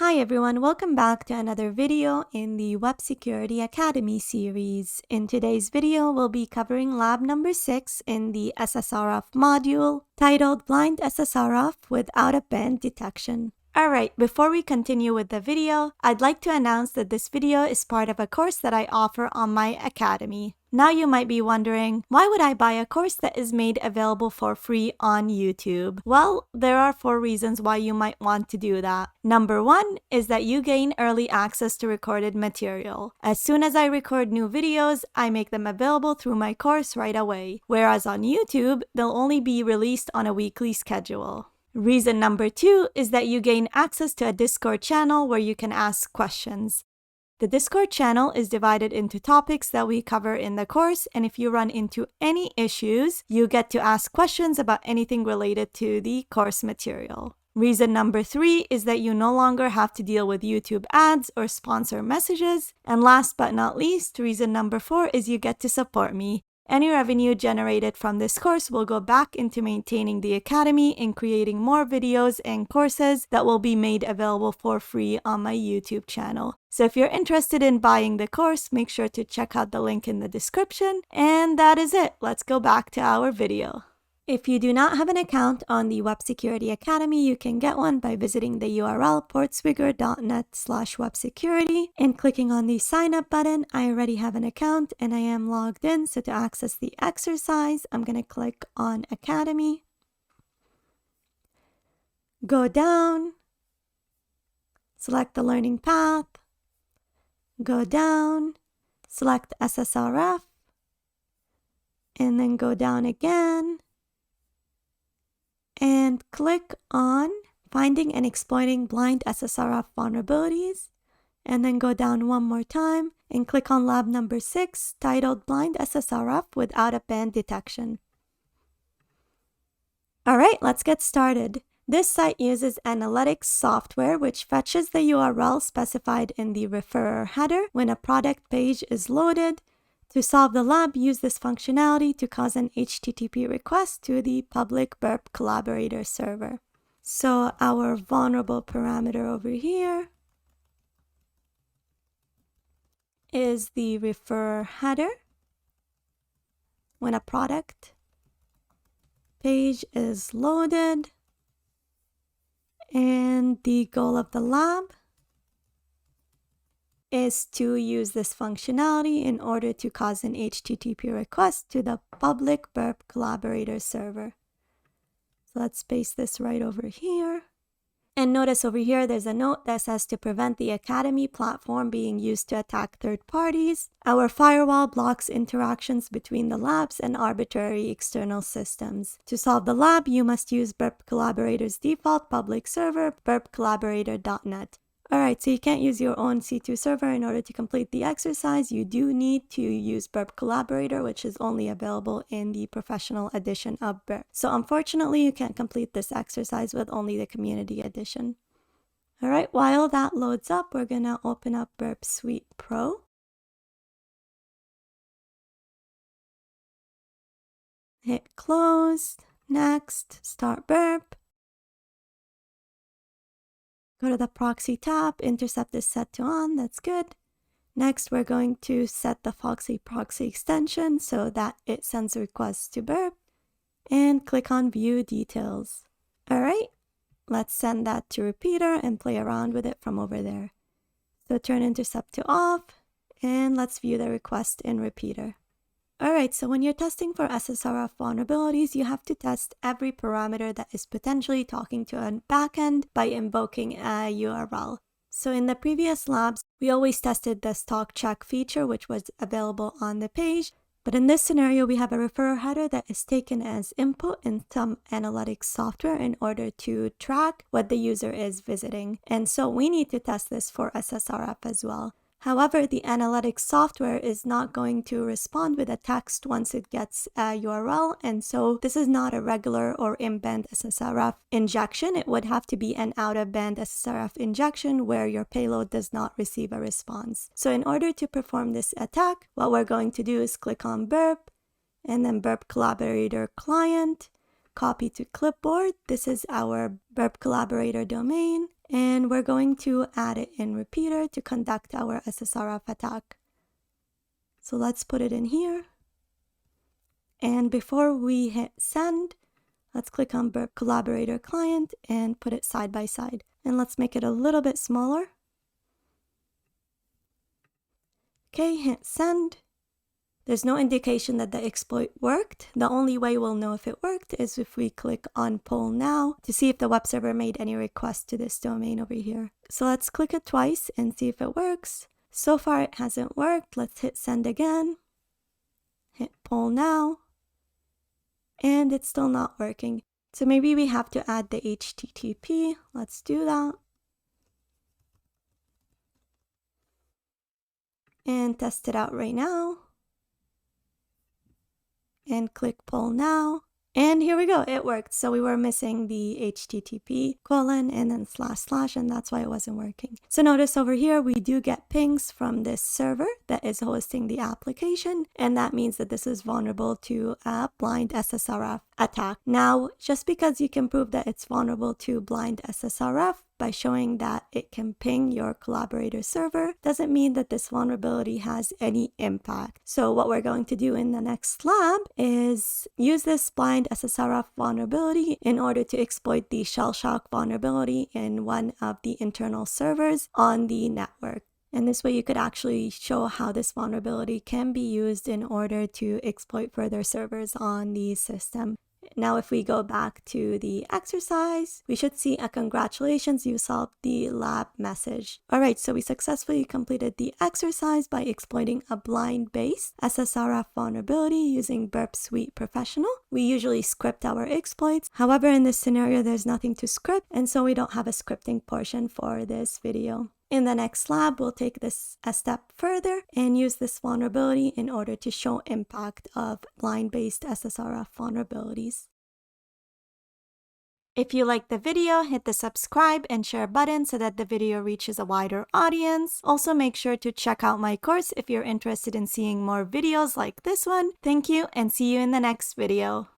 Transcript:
Hi everyone, welcome back to another video in the Web Security Academy series. In today's video, we'll be covering lab number 6 in the SSRF module titled Blind SSRF with Out-of-Band Detection. Alright, before we continue with the video, I'd like to announce that this video is part of a course that I offer on my academy. Now you might be wondering, why would I buy a course that is made available for free on YouTube? Well, there are 4 reasons why you might want to do that. Number 1 is that you gain early access to recorded material. As soon as I record new videos, I make them available through my course right away. Whereas on YouTube, they'll only be released on a weekly schedule. Reason number 2 is that you gain access to a Discord channel where you can ask questions. The Discord channel is divided into topics that we cover in the course, and if you run into any issues, you get to ask questions about anything related to the course material. Reason number 3 is that you no longer have to deal with YouTube ads or sponsor messages. And last but not least, reason number 4 is you get to support me. Any revenue generated from this course will go back into maintaining the academy and creating more videos and courses that will be made available for free on my YouTube channel. So if you're interested in buying the course, make sure to check out the link in the description. And that is it. Let's go back to our video. If you do not have an account on the Web Security Academy, you can get one by visiting the URL portswigger.net/websecurity and clicking on the sign up button. I already have an account and I am logged in, so to access the exercise, I'm going to click on Academy. Go down, select the learning path, go down, select SSRF, and then go down again. And click on Finding and Exploiting Blind SSRF Vulnerabilities, and then go down one more time and click on lab number 6 titled Blind SSRF with Out-of-Band Detection. Alright, let's get started. This site uses analytics software which fetches the URL specified in the referrer header when a product page is loaded. To solve the lab, use this functionality to cause an HTTP request to the public Burp Collaborator server. So our vulnerable parameter over here is the referrer header when a product page is loaded. And the goal of the lab is to use this functionality in order to cause an HTTP request to the public Burp Collaborator server. So let's paste this right over here. And notice over here there's a note that says to prevent the Academy platform being used to attack third parties. Our firewall blocks interactions between the labs and arbitrary external systems. To solve the lab, you must use Burp Collaborator's default public server, burpcollaborator.net. Alright, so you can't use your own C2 server in order to complete the exercise. You do need to use Burp Collaborator, which is only available in the professional edition of Burp. So unfortunately, you can't complete this exercise with only the community edition. Alright, while that loads up, we're going to open up Burp Suite Pro. Hit close, next, start Burp. Go to the proxy tab, intercept is set to on, that's good. Next, we're going to set the Foxy proxy extension so that it sends requests to Burp, and click on View Details. Alright, let's send that to Repeater and play around with it from over there. So turn intercept to off, and let's view the request in Repeater. Alright, so when you're testing for SSRF vulnerabilities, you have to test every parameter that is potentially talking to a backend by invoking a URL. So in the previous labs, we always tested the stock check feature, which was available on the page. But in this scenario, we have a referrer header that is taken as input in some analytics software in order to track what the user is visiting. And so we need to test this for SSRF as well. However, the analytics software is not going to respond with a text once it gets a URL, and so this is not a regular or in-band SSRF injection. It would have to be an out-of-band SSRF injection where your payload does not receive a response. So in order to perform this attack, what we're going to do is click on Burp, and then Burp Collaborator Client, copy to clipboard. This is our Burp Collaborator domain. and we're going to add it in repeater to conduct our SSRF attack. So let's put it in here. And before we hit send, let's click on Burp Collaborator client and put it side by side. And let's make it a little bit smaller. Okay, hit send. There's no indication that the exploit worked. The only way we'll know if it worked is if we click on poll now to see if the web server made any requests to this domain over here. So let's click it twice and see if it works. So far it hasn't worked. Let's hit send again. Hit poll now. And it's still not working. So maybe we have to add the HTTP. Let's do that. And test it out right now. And click poll now. And here we go, it worked. So we were missing the HTTP : and then / and that's why it wasn't working. So notice over here, we do get pings from this server that is hosting the application. And that means that this is vulnerable to a blind SSRF attack. Now, just because you can prove that it's vulnerable to blind SSRF by showing that it can ping your collaborator server doesn't mean that this vulnerability has any impact. So what we're going to do in the next lab is use this blind SSRF vulnerability in order to exploit the shell shock vulnerability in one of the internal servers on the network. And this way you could actually show how this vulnerability can be used in order to exploit further servers on the system. Now, if we go back to the exercise, we should see a congratulations, you solved the lab message. All right, so we successfully completed the exercise by exploiting a blind-based SSRF vulnerability using Burp Suite Professional. We usually script our exploits. However, in this scenario, there's nothing to script, and so we don't have a scripting portion for this video. In the next lab, we'll take this a step further and use this vulnerability in order to show impact of blind-based SSRF vulnerabilities. If you liked the video, hit the subscribe and share button so that the video reaches a wider audience. Also, make sure to check out my course if you're interested in seeing more videos like this one. Thank you and see you in the next video.